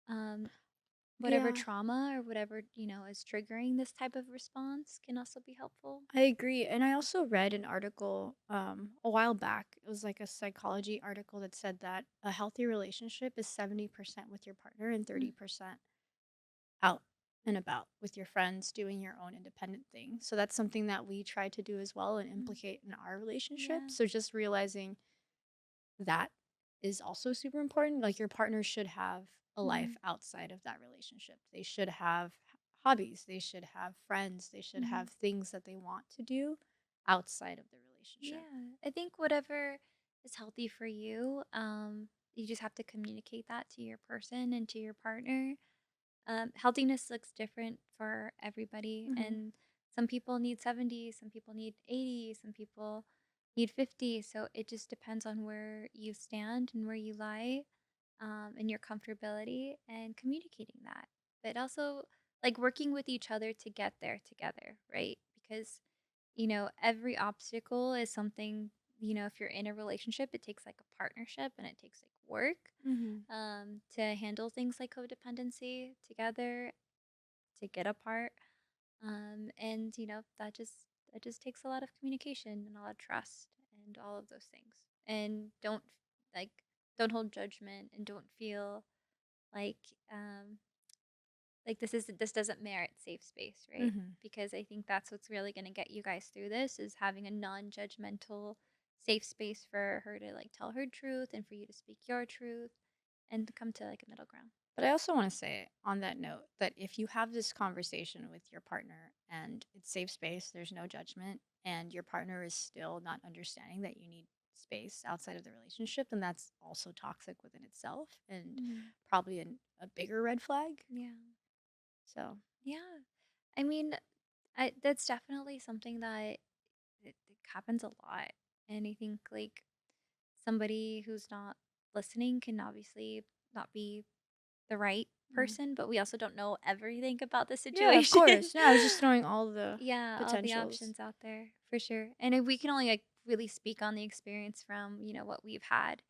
um whatever Yeah, trauma or whatever, is triggering this type of response can also be helpful. I agree. And I also read an article a while back. It was like a psychology article that said that a healthy relationship is 70% with your partner and Mm, 30% out and about with your friends doing your own independent thing. So that's something that we try to do as well and mm, implicate in our relationship. yeah. So just realizing that is also super important. Like your partner should have a life Mhm, outside of that relationship. They should have hobbies, they should have friends, they should mhm. have things that they want to do outside of the relationship. Yeah, I think whatever is healthy for you, you just have to communicate that to your person and to your partner. Healthiness looks different for everybody, Mhm. and some people need 70, some people need 80, some people need 50. So it just depends on where you stand and where you lie, and your comfortability and communicating that. But also, like working with each other to get there together, right? Because every obstacle is something, if you're in a relationship, it takes like a partnership and it takes like work, Mhm. to handle things like codependency together, to get apart. And that just takes a lot of communication and a lot of trust and all of those things. And like don't hold judgment and don't feel like um this doesn't merit safe space, right? Mhm. Because I think that's what's really going to get you guys through this is having a non-judgmental safe space for her to like tell her truth and for you to speak your truth and to come to like a middle ground. But I also want to say on that note that if you have this conversation with your partner and it's safe space, there's no judgment, and your partner is still not understanding that you need space outside of the relationship, then that's also toxic within itself and Mhm. probably a bigger red flag. Yeah. So, Yeah. I mean, that's definitely something that it happens a lot. And I think like somebody who's not listening can obviously not be the right mhm. person, but we also don't know everything about the Yeah, of situation. course. No, I was just throwing all the Yeah, all the potentials. options out there for sure. And if we can only like really speak on the experience from, what we've had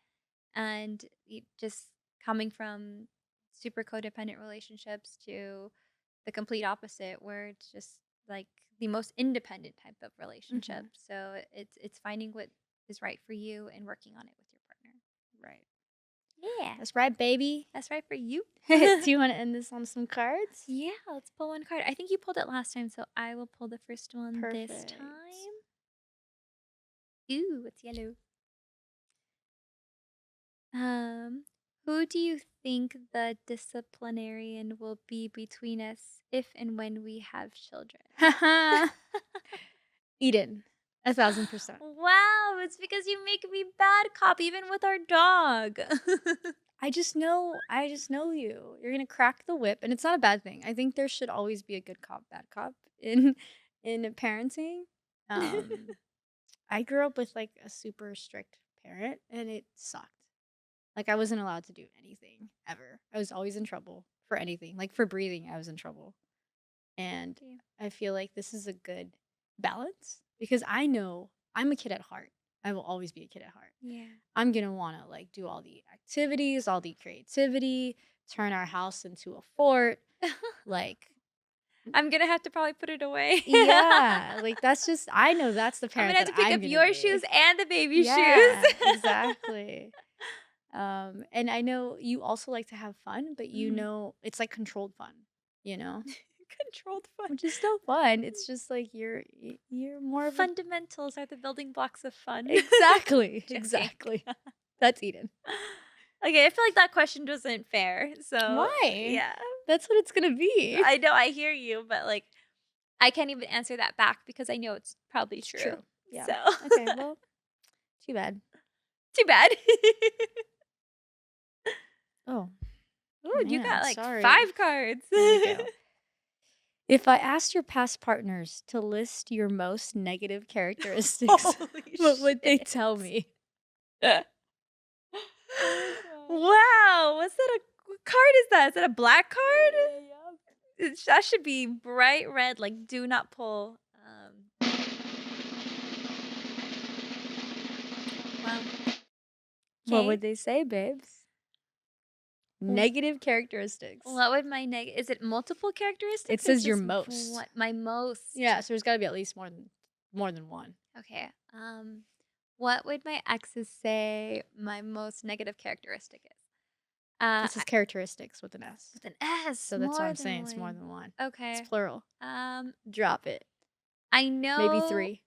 and just coming from super codependent relationships to the complete opposite where it's just like the most independent type of relationship. Mhm. So it's finding what is right for you and working on it with your partner. Right. Yeah, That's right, baby. that's right for you. Do you want to end this on some cards? Yeah, let's pull one card. I think you pulled it last time, so I will pull the first one this Perfect. time. Ooh, it's yellow. Um, who do you think the disciplinarian will be between us if and when we have children? Eden. 1,000%. Wow, it's because you make me bad cop even with our dog. I just know you. You're gonna crack the whip, and it's not a bad thing. I think there should always be a good cop, bad cop in parenting. Um, I grew up with like a super strict parent, and it sucked. Like I wasn't allowed to do anything ever. I was always in trouble for anything. Like for breathing, I was in trouble. And Yeah. I feel like this is a good balance because I know I'm a kid at heart. I will always be a kid at heart. Yeah. I'm gonna wanna like do all the activities, all the creativity, turn our house into a fort. Like, I'm gonna have to probably put it away. yeah, like that's just I know that's the I'm parent gonna have that to pick I'm up gonna your shoes be. and the baby shoes. Yeah, exactly. And I know you also like to have fun, but you Mhm. know it's like controlled fun, you know, Controlled fun. which is still fun. It's just like you're more of a Fundamentals are the building blocks of fun. exactly, Joking. exactly. That's Eden. Okay, I feel like that question wasn't fair. So, Why? yeah. That's what it's gonna be. I know I hear you, but like I can't even answer that back because I know it's probably It's true. true. Yeah. So, Okay. Well, too bad. too bad. Oh Ooh, you got man, like sorry. 5 cards. Here we go. If I asked your past partners to list your most negative characteristics, Holy what would they shit. tell me? Oh my god. Wow, what's that? What card is that? Is that a black card? Yeah, yeah, yeah. That should be bright red, like, do not pull. Wow. What Okay. would they say, babes? Negative characteristics. What would my is it multiple It characteristics or says your just most. what my most? Yeah, so there's gotta be at least more than one. Okay. What would my exes say my most negative characteristic is? It says characteristics with an S. With an S, So that's why more I'm than saying it's more one. than one. It's Okay. plural. Um, Drop it. I Maybe know. 3.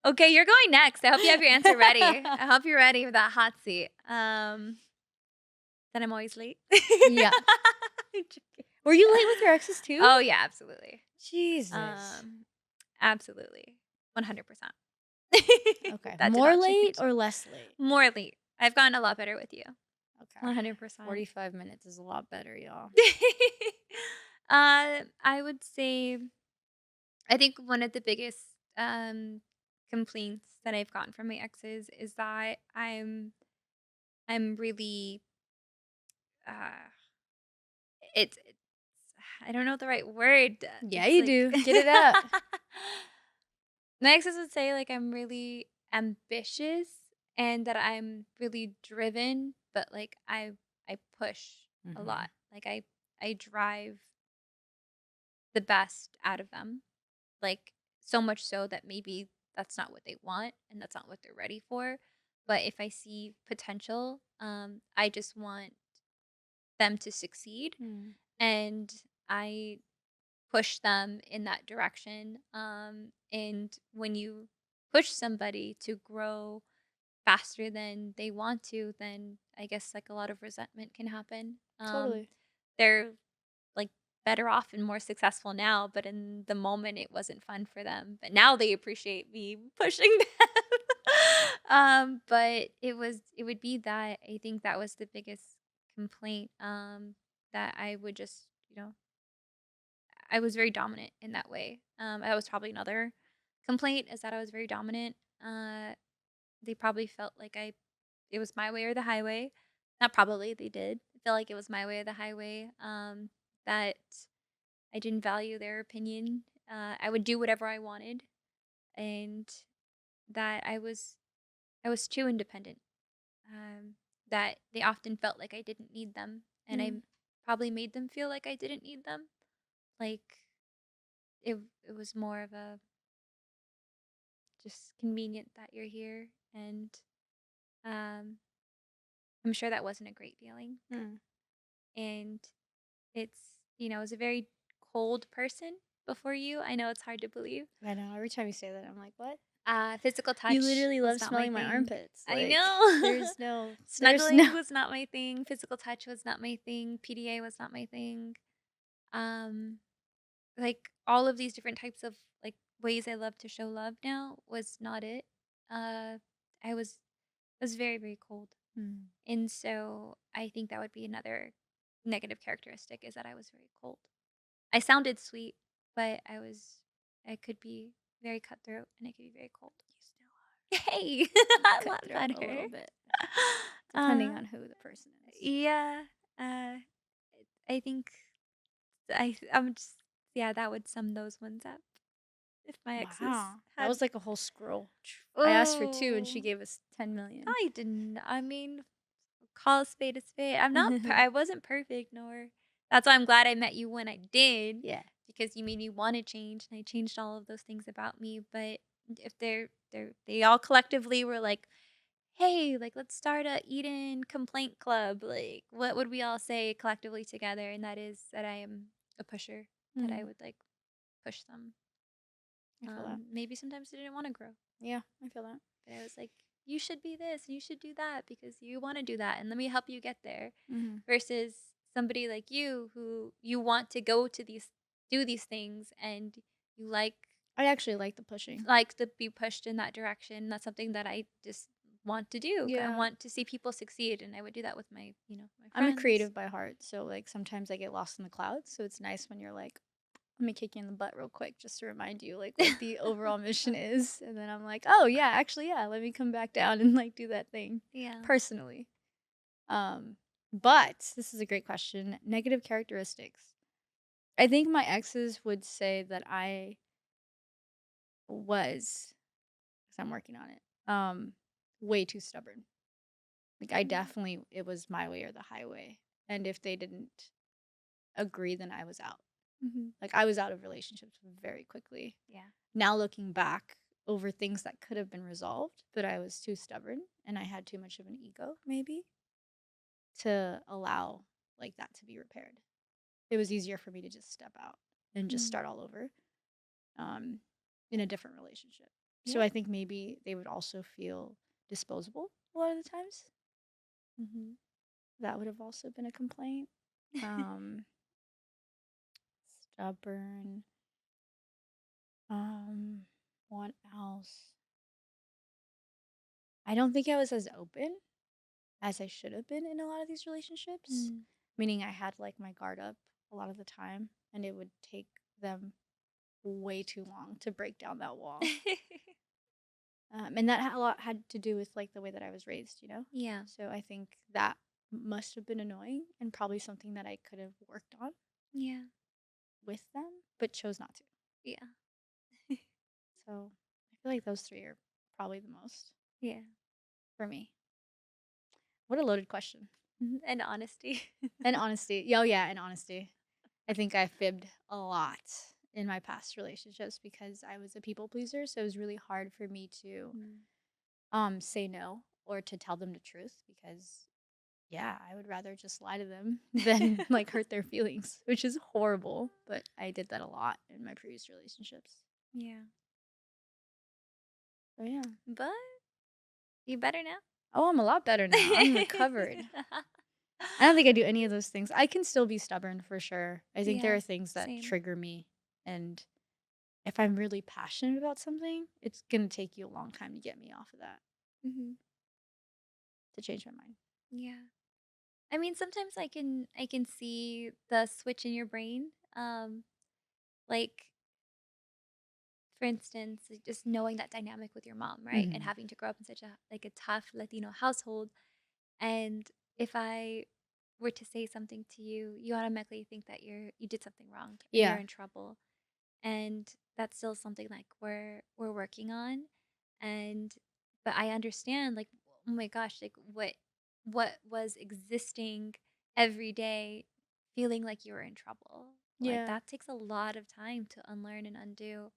Okay, you're going next. I hope you have your answer ready. I hope you're ready for that hot seat. That I'm always late. Yeah. I'm joking. Were you late with your exes too? Oh yeah, absolutely. Jesus. Absolutely. 100%. Okay. That did More not late change. or less late? More late. I've gotten a lot better with you. Okay. 100%. 45 minutes is a lot better, y'all. I would say I think one of the biggest complaints that I've gotten from my exes is that I'm really uh it's I don't know the right word. Yeah, It's you like do. Get it out. my exes would say like I'm really ambitious and that I'm really driven, but like I push a Mhm. lot. Like I drive the best out of them. Like so much so that maybe that's not what they want and that's not what they're ready for. But if I see potential, I just want them to succeed Mm. and I push them in that direction. And when you push somebody to grow faster than they want to, then I guess like a lot of resentment can happen. Totally. They're like better off and more successful now, but in the moment it wasn't fun for them. But now they appreciate me pushing them. But it would be that I think that was the biggest complaint. That I would just, I was very dominant in that way. That was probably another complaint is that I was very dominant. They probably felt like it was my way or the highway. Not probably, they did. I feel like it was my way or the highway. That I didn't value their opinion. I would do whatever I wanted, and that I was too independent. That they often felt like I didn't need them, and I Mm. probably made them feel like I didn't need them. Like it was more of a just convenient that you're here, and um, I'm sure that wasn't a great feeling. Mm. And it's I was a very cold person before you. I know it's hard to believe. I know. Every time you say that, I'm like, what? Physical You touch literally was love not my smelling my thing. armpits. I Like, know. there's no, there's Snuggling no. was not my thing. Physical touch was not my thing. PDA was not my thing. Um, like all of these different types of like ways I love to show love now was not it. Uh, I was very very cold, Mm. and so I think that would be another negative characteristic is that I was very cold. I sounded sweet, but I could be very cutthroat and I could be very cold. You still Hey, are a lot cutthroat a better. little bit, Uh, depending on who the person is. yeah. Uh, I think I'm just yeah, that would sum those ones up. If my exes Wow. That had was like a whole scroll. I asked for 2 and she oh, gave us 10,000,000. I didn't. I mean, call a spade a spade. I'm not. I wasn't perfect, nor. That's why I'm glad I met you when I did, Yeah. because you made me want to change, and I changed all of those things about me. But if they all collectively were like, "Hey, like let's start a Eden complaint club," like what would we all say collectively together? And that is that I am a pusher. That I Mm. would like push them. I feel that. Maybe sometimes they didn't want to grow. Yeah, I feel that. But I was like, you should be this and you should do that because you want to do that. And let me help you get there. Mhm. Versus somebody like you who you want to go to do these things and you I actually like the pushing. like to be pushed in that direction. That's something that I just want to do. I Yeah. want to see people succeed. And I would do that with my I'm a friends. creative by heart, so, like, sometimes I get lost in the clouds, so it's nice when you're like, "Let me kick you in the butt real quick just to remind you, like, what the overall mission is," and then I'm like, "Oh, yeah, actually, yeah, let me come back down and, like, do that thing," Yeah. personally. Um, but this is a great question. Negative characteristics. I think my exes would say that I was, 'cause I'm working on it, way too stubborn. Like, I Mm. definitely it was my way or the highway, and if they didn't agree, then I was out. Mhm. Like, I was out of relationships very quickly. Yeah. Now looking back over things that could have been resolved, but I was too stubborn and I had too much of an ego maybe to allow, like, that to be repaired. It was easier for me to just step out and just Mm. start all over, um, in a different relationship. So Yeah. I think maybe they would also feel disposable a lot of the times. Mhm. That would have also been a complaint. Um, Stubborn. Um, what else? I don't think I was as open as I should have been in a lot of these relationships, Mm. meaning I had like my guard up a lot of the time, and it would take them way too long to break down that wall. And that a lot had to do with like the way that I was raised, you know? Yeah. So I think that must have been annoying and probably something that I could have worked on Yeah. with them, but chose not to. Yeah. So I feel like those three are probably the most Yeah. for me. What a loaded question. Mhm. And honesty. And honesty. Oh, yeah, and honesty. I think I fibbed a lot in my past relationships because I was a people pleaser, so it was really hard for me to Mm. say no or to tell them the truth because yeah, I would rather just lie to them than like hurt their feelings, which is horrible, but I did that a lot in my previous relationships. Yeah. So yeah. But you better now. Oh, I'm a lot better now. I'm recovered. I don't think I do any of those things. I can still be stubborn for sure. I think there Yeah. are things that Same. trigger me, and if I'm really passionate about something, it's gonna take you a long time to get me off of that, Mhm. to change my mind. Yeah. I mean, sometimes I can see the switch in your brain. Like for instance, like, just knowing that dynamic with your mom, right? And Mhm. having to grow up in such a tough Latino household. And if I were to say something to you, you automatically think that you did something wrong or you're Yeah. in trouble. And that's still something like we're working on. And but I understand like oh my gosh, like what was existing every day feeling like you were in trouble. Like Yeah. that takes a lot of time to unlearn and undo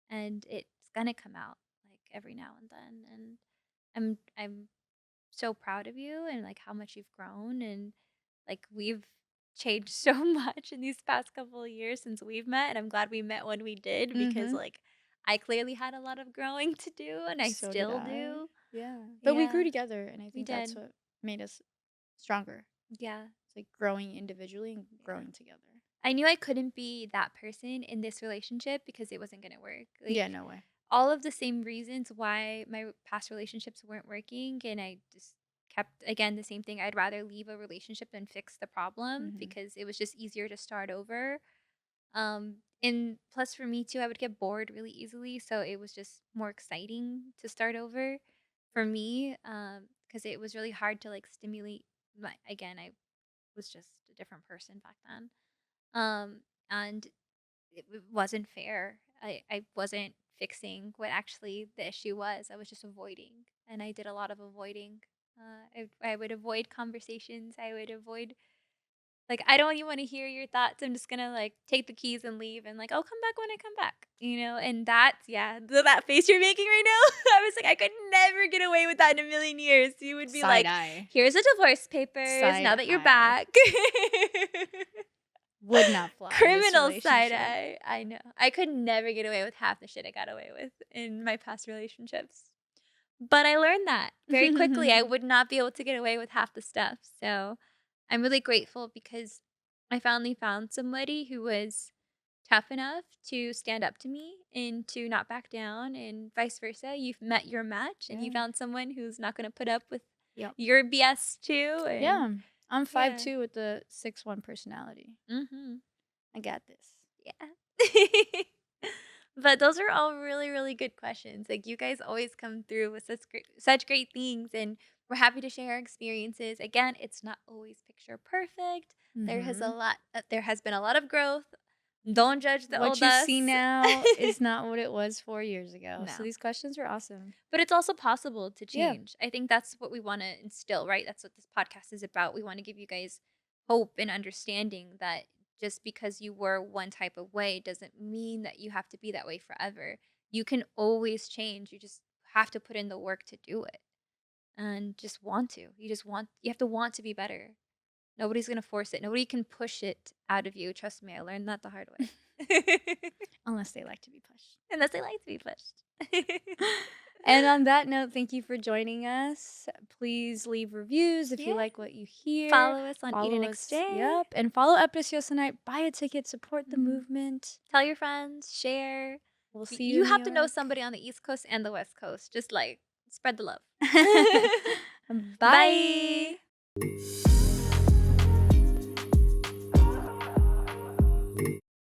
and it's gonna come out like every now and then and I'm so proud of you and like how much you've grown and like we've changed so much in these past couple of years since we've met and I'm glad we met when we did because Mhm. like I clearly had a lot of growing to do and I So did still I. do. Yeah. But we grew Yeah, together, and I we think that's did. what made us stronger. Yeah. It's like growing individually and Yeah. growing together. I knew I couldn't be that person in this relationship because it wasn't going to work. Yeah, Like no way. all of the same reasons why my past relationships weren't working and I just kept again the same thing. I'd rather leave a relationship than fix the problem Mhm. because it was just easier to start over. And plus for me too, I would get bored really easily, so it was just more exciting to start over for me because it was really hard to like stimulate my again, I was just a different person back then. And it wasn't fair. I wasn't fixing what actually the issue was. I was just avoiding, and I did a lot of avoiding. I would avoid conversations. I would avoid like I don't even want to hear your thoughts. I'm just gonna like take the keys and leave, and like I'll come back when I come back. You know, and that's yeah, that face you're making right now. I was like, I could never get away with that in a million years. You would be Side like, eye. "Here's the divorce papers. Side Now that you're eye. back." Would not fly in this Criminal side relationship. eye. I know. I could never get away with half the shit I got away with in my past relationships. But I learned that very quickly. I would not be able to get away with half the stuff. So I'm really grateful because I finally found somebody who was tough enough to stand up to me and to not back down, and vice versa. You've met your match and you Yeah. found someone who's not going to put up with Yep. your BS too. And Yeah. I'm five yeah. two with the 6'1" personality. Hmm. I got this. Yeah. But those are all really, really good questions. Like you guys always come through with such great things and we're happy to share our experiences. Again, it's not always picture perfect. Mhm. There has been a lot of growth Don't judge the What old you us. see now is not what it was 4 years ago. So No. these questions are awesome. But it's also possible to Yeah. change. I think that's what we want to instill, right? That's what this podcast is about. We want to give you guys hope and understanding that just because you were one type of way doesn't mean that you have to be that way forever. You can always change. You just have to put in the work to do it and just want to. You have to want to be better. Nobody's going to force it. Nobody can push it out of you. Trust me, I learned that the hard way. Unless they like to be pushed. Unless they like to be pushed. And on that note, thank you for joining us. Please leave reviews if you Yeah. like what you hear. Follow us on Follow eeeeek. us. Yep. And follow up Preciosa Night. Buy a ticket. Support the Mhm. movement. Tell your friends, share. We'll see you You in have New to know York. somebody on the East Coast and the West Coast. Just like spread the love. Bye. Bye.